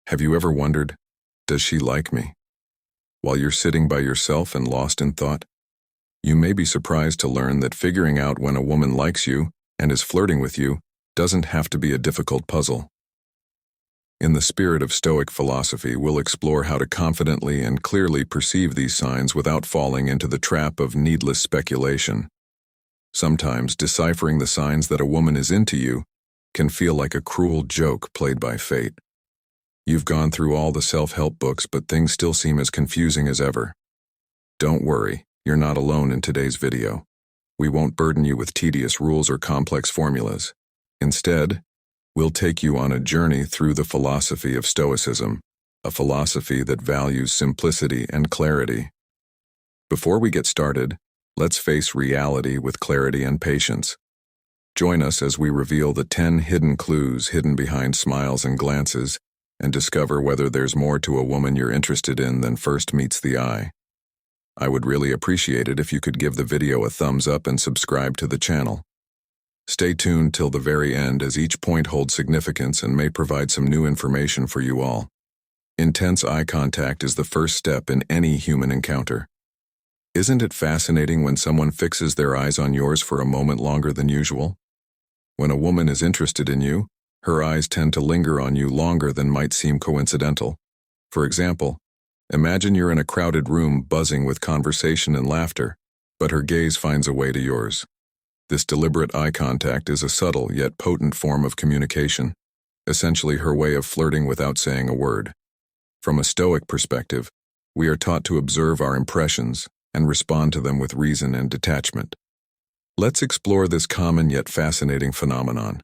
Have you ever wondered, does she like me? While you're sitting by yourself and lost in thought, you may be surprised to learn that figuring out when a woman likes you and is flirting with you doesn't have to be a difficult puzzle. In the spirit of Stoic philosophy, we'll explore how to confidently and clearly perceive these signs without falling into the trap of needless speculation. Sometimes deciphering the signs that a woman is into you can feel like a cruel joke played by fate. You've gone through all the self-help books, but things still seem as confusing as ever. Don't worry, you're not alone in today's video. We won't burden you with tedious rules or complex formulas. Instead, we'll take you on a journey through the philosophy of Stoicism, a philosophy that values simplicity and clarity. Before we get started, let's face reality with clarity and patience. Join us as we reveal the 10 hidden clues hidden behind smiles and glances, and discover whether there's more to a woman you're interested in than first meets the eye. I would really appreciate it if you could give the video a thumbs up and subscribe to the channel. Stay tuned till the very end, as each point holds significance and may provide some new information for you all. Intense eye contact is the first step in any human encounter. Isn't it fascinating when someone fixes their eyes on yours for a moment longer than usual? When a woman is interested in you, her eyes tend to linger on you longer than might seem coincidental. For example, imagine you're in a crowded room buzzing with conversation and laughter, but her gaze finds a way to yours. This deliberate eye contact is a subtle yet potent form of communication, essentially her way of flirting without saying a word. From a Stoic perspective, we are taught to observe our impressions and respond to them with reason and detachment. Let's explore this common yet fascinating phenomenon.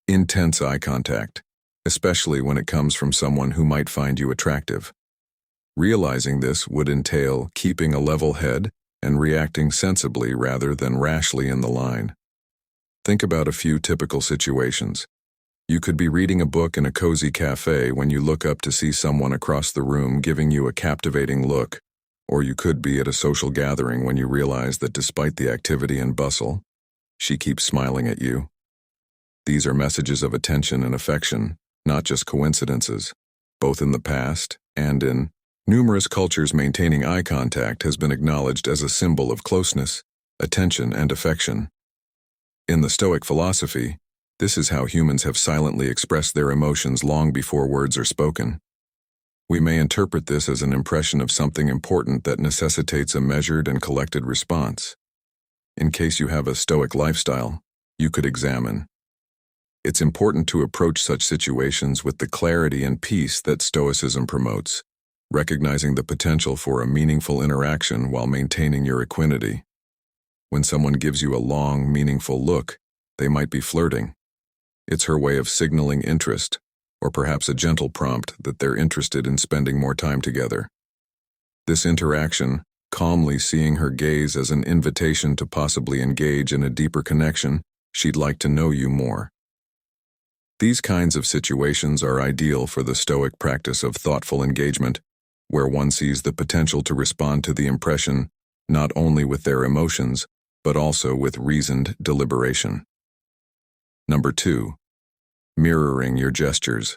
Intense eye contact, especially when it comes from someone who might find you attractive. Realizing this would entail keeping a level head and reacting sensibly rather than rashly in the line. Think about a few typical situations. You could be reading a book in a cozy cafe when you look up to see someone across the room giving you a captivating look, or you could be at a social gathering when you realize that despite the activity and bustle, she keeps smiling at you. These are messages of attention and affection, not just coincidences. Both in the past and in numerous cultures, maintaining eye contact has been acknowledged as a symbol of closeness, attention, and affection. In the Stoic philosophy, this is how humans have silently expressed their emotions long before words are spoken. We may interpret this as an impression of something important that necessitates a measured and collected response. In case you have a Stoic lifestyle, you could examine. It's important to approach such situations with the clarity and peace that Stoicism promotes, recognizing the potential for a meaningful interaction while maintaining your equanimity. When someone gives you a long, meaningful look, they might be flirting. It's her way of signaling interest, or perhaps a gentle prompt that they're interested in spending more time together. This interaction, calmly seeing her gaze as an invitation to possibly engage in a deeper connection, she'd like to know you more. These kinds of situations are ideal for the Stoic practice of thoughtful engagement, where one sees the potential to respond to the impression not only with their emotions, but also with reasoned deliberation. Number 2. Mirroring your gestures.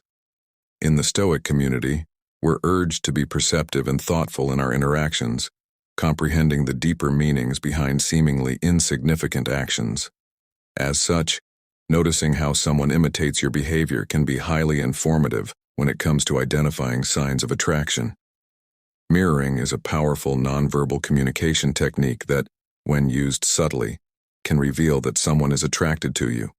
In the Stoic community, we're urged to be perceptive and thoughtful in our interactions, comprehending the deeper meanings behind seemingly insignificant actions. As such, noticing how someone imitates your behavior can be highly informative when it comes to identifying signs of attraction. Mirroring is a powerful nonverbal communication technique that, when used subtly, can reveal that someone is attracted to you.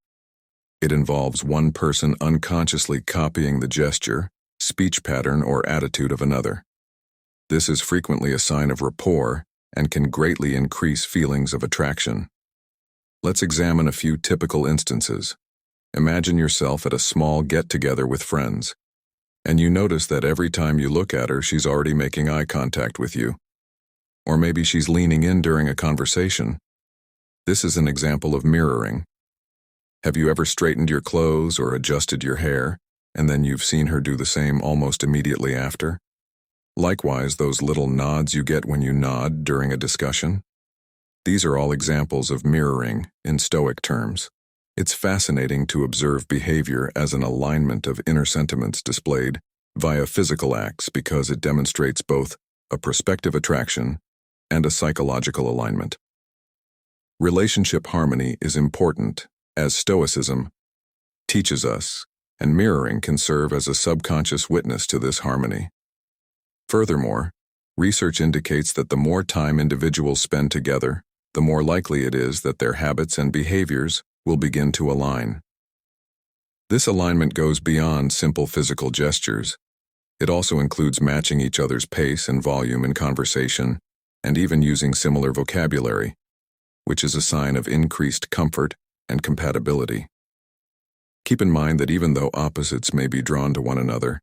It involves one person unconsciously copying the gesture, speech pattern, or attitude of another. This is frequently a sign of rapport and can greatly increase feelings of attraction. Let's examine a few typical instances. Imagine yourself at a small get-together with friends, and you notice that every time you look at her, she's already making eye contact with you. Or maybe she's leaning in during a conversation. This is an example of mirroring. Have you ever straightened your clothes or adjusted your hair, and then you've seen her do the same almost immediately after? Likewise, those little nods you get when you nod during a discussion. These are all examples of mirroring in Stoic terms. It's fascinating to observe behavior as an alignment of inner sentiments displayed via physical acts because it demonstrates both a prospective attraction and a psychological alignment. Relationship harmony is important, as Stoicism teaches us, and mirroring can serve as a subconscious witness to this harmony. Furthermore, research indicates that the more time individuals spend together, the more likely it is that their habits and behaviors will begin to align. This alignment goes beyond simple physical gestures. It also includes matching each other's pace and volume in conversation, and even using similar vocabulary, which is a sign of increased comfort and compatibility. Keep in mind that even though opposites may be drawn to one another,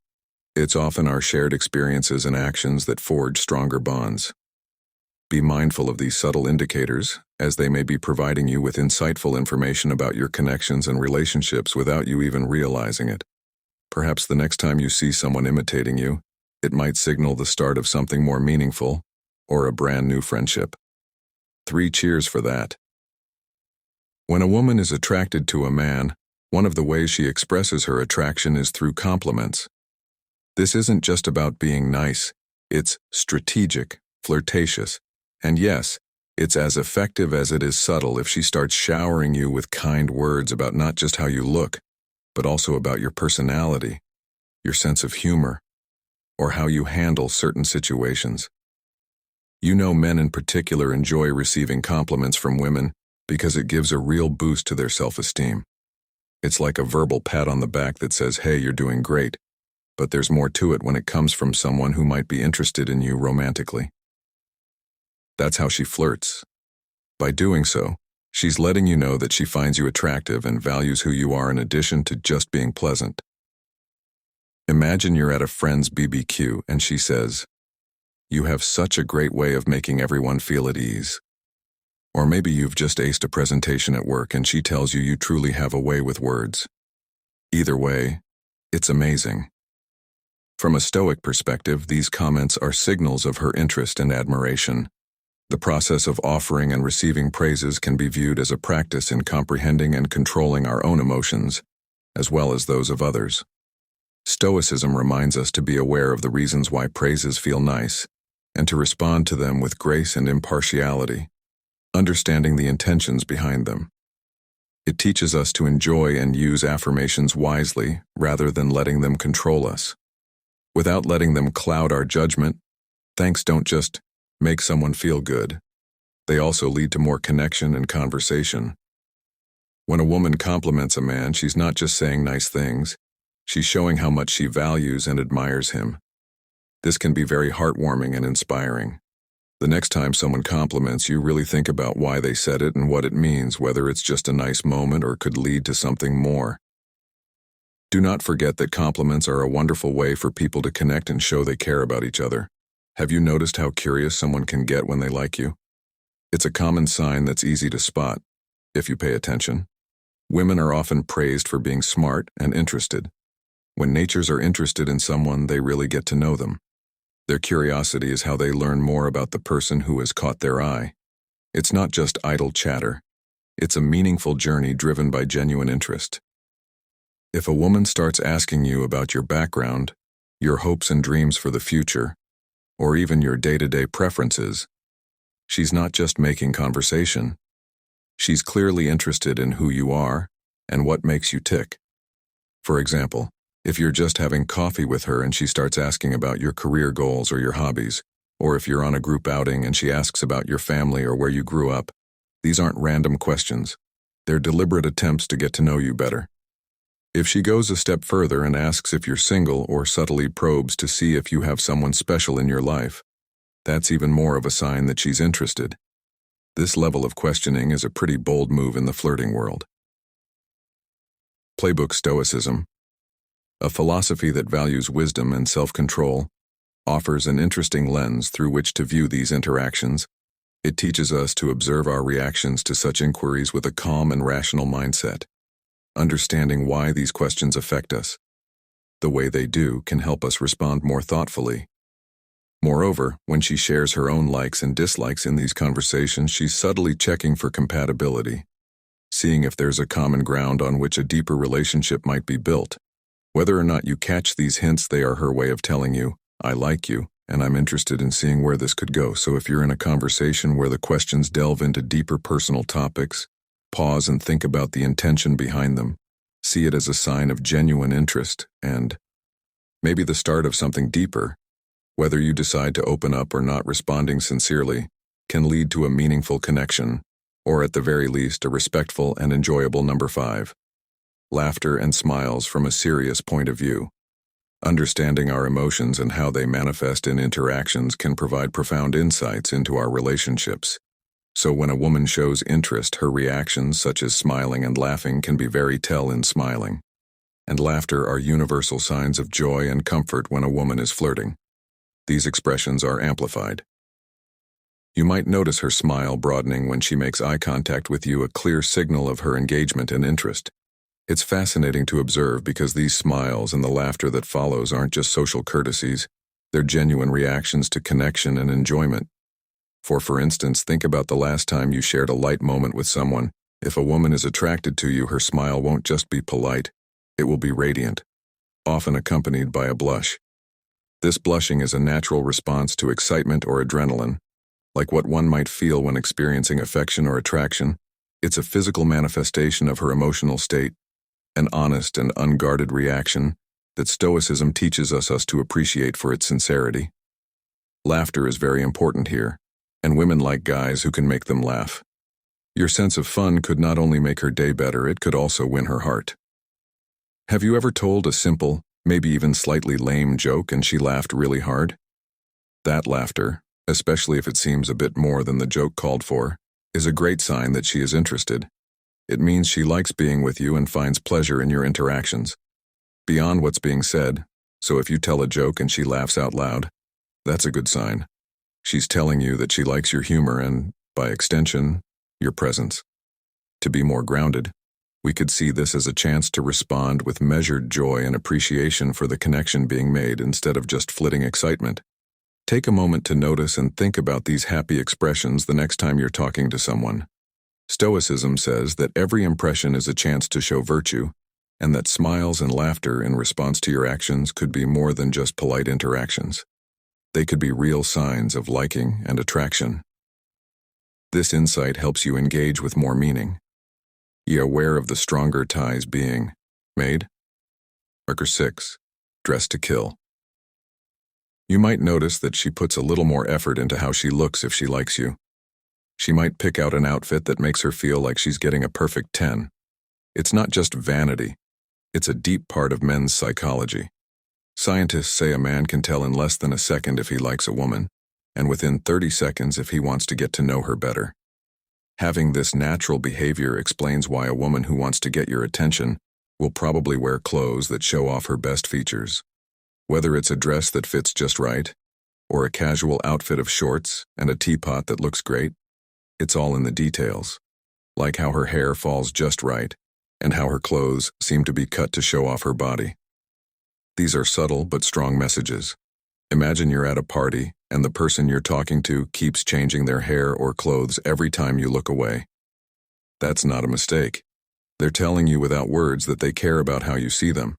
it's often our shared experiences and actions that forge stronger bonds. Be mindful of these subtle indicators, as they may be providing you with insightful information about your connections and relationships without you even realizing it. Perhaps the next time you see someone imitating you, it might signal the start of something more meaningful or a brand new friendship. 3 cheers for that. When a woman is attracted to a man, one of the ways she expresses her attraction is through compliments. This isn't just about being nice, it's strategic, flirtatious, and yes, it's as effective as it is subtle if she starts showering you with kind words about not just how you look, but also about your personality, your sense of humor, or how you handle certain situations. You know, men in particular enjoy receiving compliments from women because it gives a real boost to their self-esteem. It's like a verbal pat on the back that says, "Hey, you're doing great," but there's more to it when it comes from someone who might be interested in you romantically. That's how she flirts. By doing so, she's letting you know that she finds you attractive and values who you are in addition to just being pleasant. Imagine you're at a friend's BBQ and she says, "You have such a great way of making everyone feel at ease." Or maybe you've just aced a presentation at work and she tells you you truly have a way with words. Either way, it's amazing. From a Stoic perspective, these comments are signals of her interest and admiration. The process of offering and receiving praises can be viewed as a practice in comprehending and controlling our own emotions, as well as those of others. Stoicism reminds us to be aware of the reasons why praises feel nice, and to respond to them with grace and impartiality, understanding the intentions behind them. It teaches us to enjoy and use affirmations wisely rather than letting them control us. Without letting them cloud our judgment, thanks don't just make someone feel good. They also lead to more connection and conversation. When a woman compliments a man, she's not just saying nice things, she's showing how much she values and admires him. This can be very heartwarming and inspiring. The next time someone compliments you, really think about why they said it and what it means, whether it's just a nice moment or could lead to something more. Do not forget that compliments are a wonderful way for people to connect and show they care about each other. Have you noticed how curious someone can get when they like you? It's a common sign that's easy to spot, if you pay attention. Women are often praised for being smart and interested. When natures are interested in someone, they really get to know them. Their curiosity is how they learn more about the person who has caught their eye. It's not just idle chatter. It's a meaningful journey driven by genuine interest. If a woman starts asking you about your background, your hopes and dreams for the future, or even your day-to-day preferences, she's not just making conversation. She's clearly interested in who you are and what makes you tick. For example, if you're just having coffee with her and she starts asking about your career goals or your hobbies, or if you're on a group outing and she asks about your family or where you grew up, these aren't random questions. They're deliberate attempts to get to know you better. If she goes a step further and asks if you're single or subtly probes to see if you have someone special in your life, that's even more of a sign that she's interested. This level of questioning is a pretty bold move in the flirting world. Playbook Stoicism, a philosophy that values wisdom and self-control, offers an interesting lens through which to view these interactions. It teaches us to observe our reactions to such inquiries with a calm and rational mindset. Understanding why these questions affect us, the way they do, can help us respond more thoughtfully. Moreover, when she shares her own likes and dislikes in these conversations, she's subtly checking for compatibility, seeing if there's a common ground on which a deeper relationship might be built. Whether or not you catch these hints, they are her way of telling you, I like you, and I'm interested in seeing where this could go. So if you're in a conversation where the questions delve into deeper personal topics, pause and think about the intention behind them. See it as a sign of genuine interest and maybe the start of something deeper. Whether you decide to open up or not, responding sincerely can lead to a meaningful connection, or at the very least, a respectful and enjoyable. Number 5. Laughter and smiles from a serious point of view. Understanding our emotions and how they manifest in interactions can provide profound insights into our relationships. So when a woman shows interest, her reactions, such as smiling and laughing, can be very tell in smiling. And laughter are universal signs of joy and comfort when a woman is flirting. These expressions are amplified. You might notice her smile broadening when she makes eye contact with you, a clear signal of her engagement and interest. It's fascinating to observe because these smiles and the laughter that follows aren't just social courtesies, they're genuine reactions to connection and enjoyment. For instance, think about the last time you shared a light moment with someone. If a woman is attracted to you, her smile won't just be polite, it will be radiant, often accompanied by a blush. This blushing is a natural response to excitement or adrenaline, like what one might feel when experiencing affection or attraction. It's a physical manifestation of her emotional state, an honest and unguarded reaction that Stoicism teaches us to appreciate for its sincerity. Laughter is very important here, and women like guys who can make them laugh. Your sense of fun could not only make her day better, it could also win her heart. Have you ever told a simple, maybe even slightly lame joke and she laughed really hard? That laughter, especially if it seems a bit more than the joke called for, is a great sign that she is interested. It means she likes being with you and finds pleasure in your interactions, beyond what's being said. So if you tell a joke and she laughs out loud, that's a good sign. She's telling you that she likes your humor and, by extension, your presence. To be more grounded, we could see this as a chance to respond with measured joy and appreciation for the connection being made instead of just flitting excitement. Take a moment to notice and think about these happy expressions the next time you're talking to someone. Stoicism says that every impression is a chance to show virtue, and that smiles and laughter in response to your actions could be more than just polite interactions. They could be real signs of liking and attraction. This insight helps you engage with more meaning. Be aware of the stronger ties being made. Marker 6. Dress to kill. You might notice that she puts a little more effort into how she looks if she likes you. She might pick out an outfit that makes her feel like she's getting a perfect 10. It's not just vanity. It's a deep part of men's psychology. Scientists say a man can tell in less than a second if he likes a woman, and within 30 seconds if he wants to get to know her better. Having this natural behavior explains why a woman who wants to get your attention will probably wear clothes that show off her best features. Whether it's a dress that fits just right, or a casual outfit of shorts and a teapot that looks great, it's all in the details, like how her hair falls just right and how her clothes seem to be cut to show off her body. These are subtle but strong messages. Imagine you're at a party and the person you're talking to keeps changing their hair or clothes every time you look away. That's not a mistake. They're telling you without words that they care about how you see them.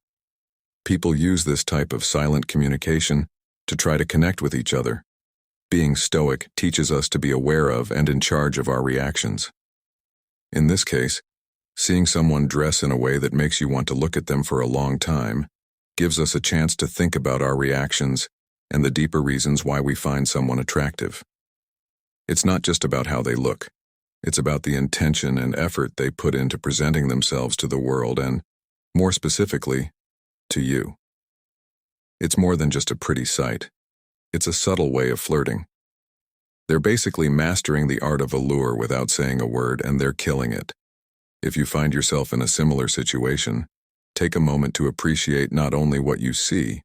People use this type of silent communication to try to connect with each other. Being Stoic teaches us to be aware of and in charge of our reactions. In this case, seeing someone dress in a way that makes you want to look at them for a long time gives us a chance to think about our reactions and the deeper reasons why we find someone attractive. It's not just about how they look. It's about the intention and effort they put into presenting themselves to the world and, more specifically, to you. It's more than just a pretty sight. It's a subtle way of flirting. They're basically mastering the art of allure without saying a word, and they're killing it. If you find yourself in a similar situation, take a moment to appreciate not only what you see,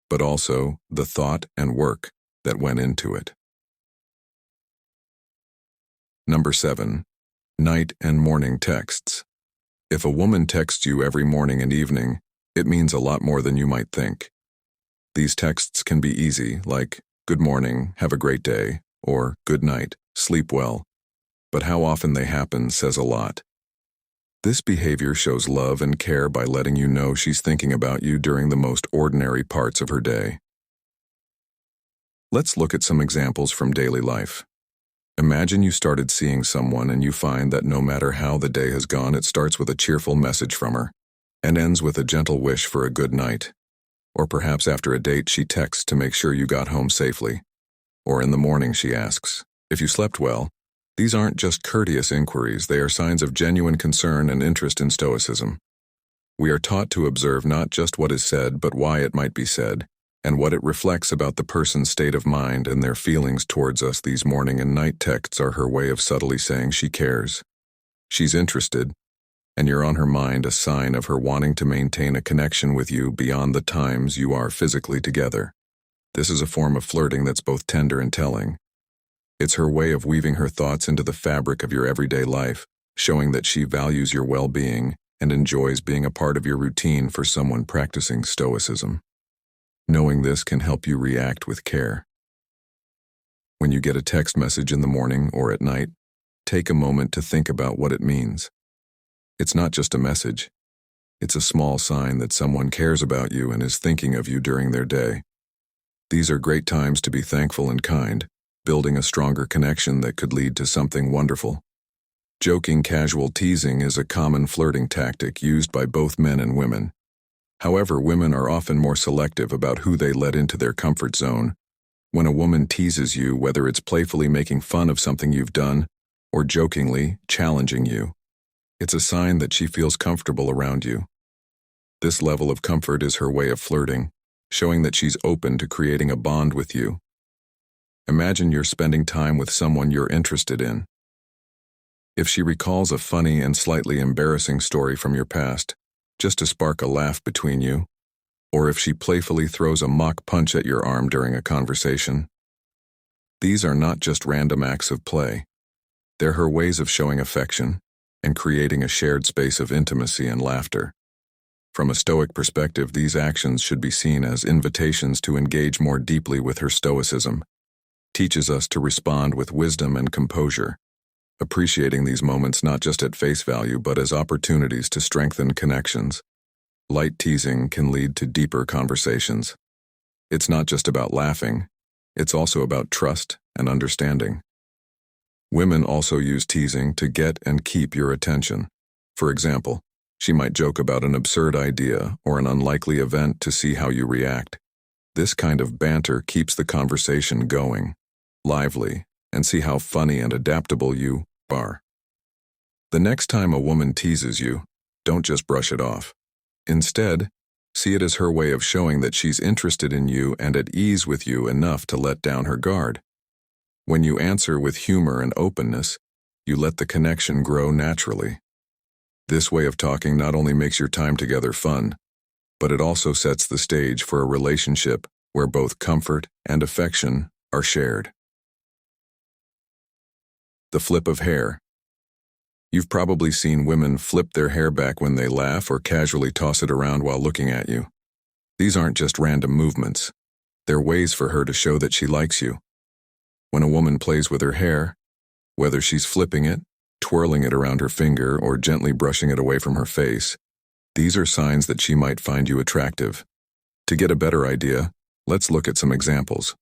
but also the thought and work that went into it. Number 7. Night and morning texts. If a woman texts you every morning and evening, it means a lot more than you might think. These texts can be easy, like, "Good morning, have a great day," or "Good night, sleep well." But how often they happen says a lot. This behavior shows love and care by letting you know she's thinking about you during the most ordinary parts of her day. Let's look at some examples from daily life. Imagine you started seeing someone and you find that no matter how the day has gone, it starts with a cheerful message from her and ends with a gentle wish for a good night. Or perhaps after a date, she texts to make sure you got home safely. Or in the morning, she asks if you slept well. These aren't just courteous inquiries, they are signs of genuine concern and interest in Stoicism. We are taught to observe not just what is said, but why it might be said, and what it reflects about the person's state of mind and their feelings towards us. These morning and night texts are her way of subtly saying she cares. She's interested, and you're on her mind, a sign of her wanting to maintain a connection with you beyond the times you are physically together. This is a form of flirting that's both tender and telling. It's her way of weaving her thoughts into the fabric of your everyday life, showing that she values your well-being and enjoys being a part of your routine. For someone practicing Stoicism, knowing this can help you react with care. When you get a text message in the morning or at night, take a moment to think about what it means. It's not just a message. It's a small sign that someone cares about you and is thinking of you during their day. These are great times to be thankful and kind, building a stronger connection that could lead to something wonderful. Joking, casual teasing is a common flirting tactic used by both men and women. However, women are often more selective about who they let into their comfort zone. When a woman teases you, whether it's playfully making fun of something you've done or jokingly challenging you, it's a sign that she feels comfortable around you. This level of comfort is her way of flirting, showing that she's open to creating a bond with you. Imagine you're spending time with someone you're interested in. If she recalls a funny and slightly embarrassing story from your past, just to spark a laugh between you, or if she playfully throws a mock punch at your arm during a conversation, these are not just random acts of play. They're her ways of showing affection and creating a shared space of intimacy and laughter. From a Stoic perspective, these actions should be seen as invitations to engage more deeply with her. Stoicism teaches us to respond with wisdom and composure, appreciating these moments not just at face value but as opportunities to strengthen connections. Light teasing can lead to deeper conversations. It's not just about laughing, it's also about trust and understanding. Women also use teasing to get and keep your attention. For example, she might joke about an absurd idea or an unlikely event to see how you react. This kind of banter keeps the conversation going, lively, and see how funny and adaptable you are. The next time a woman teases you, don't just brush it off. Instead, see it as her way of showing that she's interested in you and at ease with you enough to let down her guard. When you answer with humor and openness, you let the connection grow naturally. This way of talking not only makes your time together fun, but it also sets the stage for a relationship where both comfort and affection are shared. The flip of hair. You've probably seen women flip their hair back when they laugh or casually toss it around while looking at you. These aren't just random movements. They're ways for her to show that she likes you. When a woman plays with her hair, whether she's flipping it, twirling it around her finger, or gently brushing it away from her face, these are signs that she might find you attractive. To get a better idea, let's look at some examples.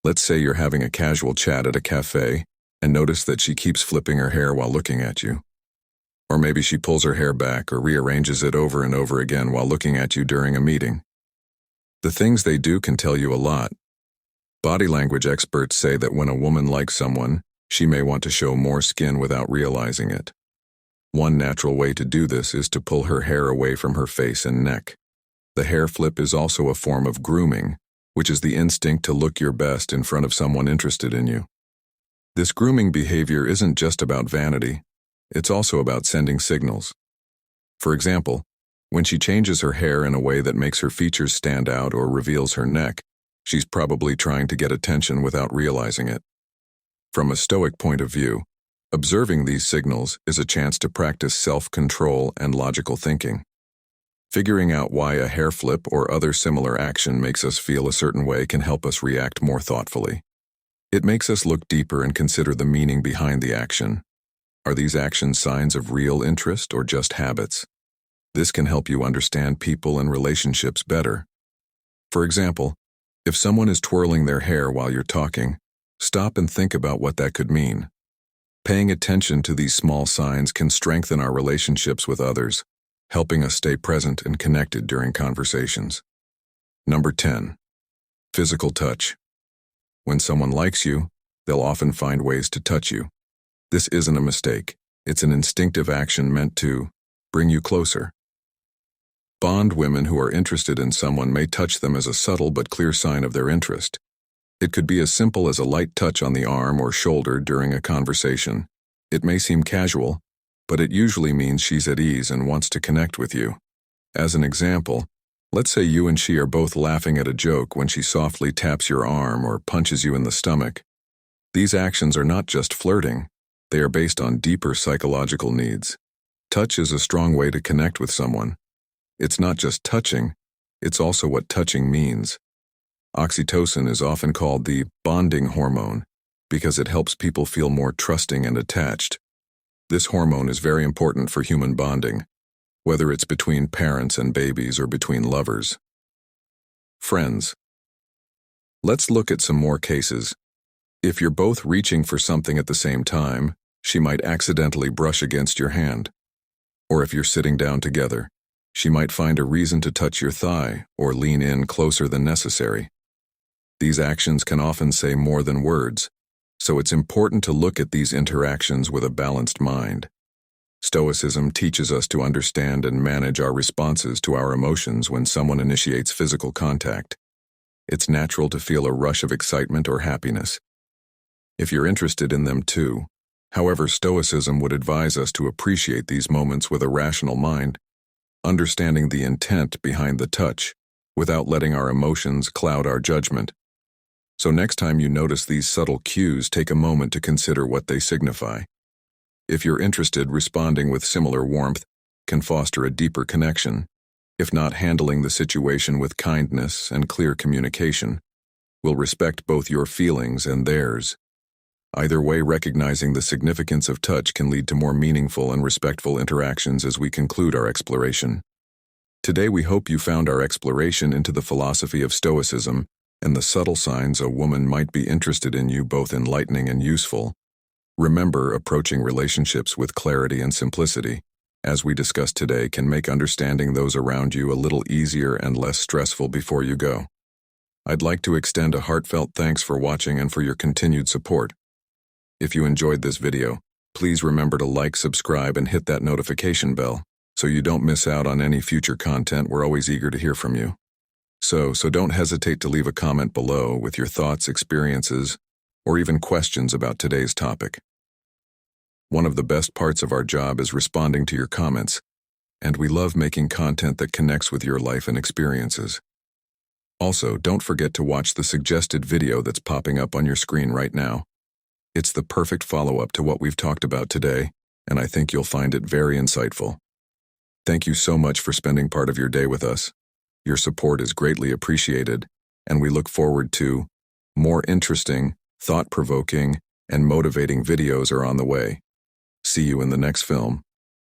Let's say you're having a casual chat at a cafe and notice that she keeps flipping her hair while looking at you. Or maybe she pulls her hair back or rearranges it over and over again while looking at you during a meeting. The things they do can tell you a lot. Body language experts say that when a woman likes someone, she may want to show more skin without realizing it. One natural way to do this is to pull her hair away from her face and neck. The hair flip is also a form of grooming, which is the instinct to look your best in front of someone interested in you. This grooming behavior isn't just about vanity, it's also about sending signals. For example, when she changes her hair in a way that makes her features stand out or reveals her neck, she's probably trying to get attention without realizing it. From a Stoic point of view, observing these signals is a chance to practice self-control and logical thinking. Figuring out why a hair flip or other similar action makes us feel a certain way can help us react more thoughtfully. It makes us look deeper and consider the meaning behind the action. Are these actions signs of real interest or just habits? This can help you understand people and relationships better. For example, if someone is twirling their hair while you're talking, stop and think about what that could mean. Paying attention to these small signs can strengthen our relationships with others, helping us stay present and connected during conversations. Number 10. Physical touch. When someone likes you, they'll often find ways to touch you. This isn't a mistake. It's an instinctive action meant to bring you closer. Bond women who are interested in someone may touch them as a subtle but clear sign of their interest. It could be as simple as a light touch on the arm or shoulder during a conversation. It may seem casual, but it usually means she's at ease and wants to connect with you. As an example, let's say you and she are both laughing at a joke when she softly taps your arm or punches you in the stomach. These actions are not just flirting. They are based on deeper psychological needs. Touch is a strong way to connect with someone. It's not just touching, it's also what touching means. Oxytocin is often called the bonding hormone because it helps people feel more trusting and attached. This hormone is very important for human bonding, whether it's between parents and babies or between lovers. Friends. Let's look at some more cases. If you're both reaching for something at the same time, she might accidentally brush against your hand. Or if you're sitting down together, she might find a reason to touch your thigh or lean in closer than necessary. These actions can often say more than words, so it's important to look at these interactions with a balanced mind. Stoicism teaches us to understand and manage our responses to our emotions when someone initiates physical contact. It's natural to feel a rush of excitement or happiness, if you're interested in them too. However, Stoicism would advise us to appreciate these moments with a rational mind, understanding the intent behind the touch, without letting our emotions cloud our judgment. So next time you notice these subtle cues, take a moment to consider what they signify. If you're interested, responding with similar warmth can foster a deeper connection. If not, handling the situation with kindness and clear communication will respect both your feelings and theirs. Either way, recognizing the significance of touch can lead to more meaningful and respectful interactions as we conclude our exploration. Today we hope you found our exploration into the philosophy of Stoicism and the subtle signs a woman might be interested in you both enlightening and useful. Remember, approaching relationships with clarity and simplicity, as we discussed today, can make understanding those around you a little easier and less stressful before you go. I'd like to extend a heartfelt thanks for watching and for your continued support. If you enjoyed this video, please remember to like, subscribe, and hit that notification bell so you don't miss out on any future content. We're always eager to hear from you. So don't hesitate to leave a comment below with your thoughts, experiences, or even questions about today's topic. One of the best parts of our job is responding to your comments, and we love making content that connects with your life and experiences. Also, don't forget to watch the suggested video that's popping up on your screen right now. It's the perfect follow-up to what we've talked about today, and I think you'll find it very insightful. Thank you so much for spending part of your day with us. Your support is greatly appreciated, and we look forward to more interesting, thought-provoking, and motivating videos are on the way. See you in the next film.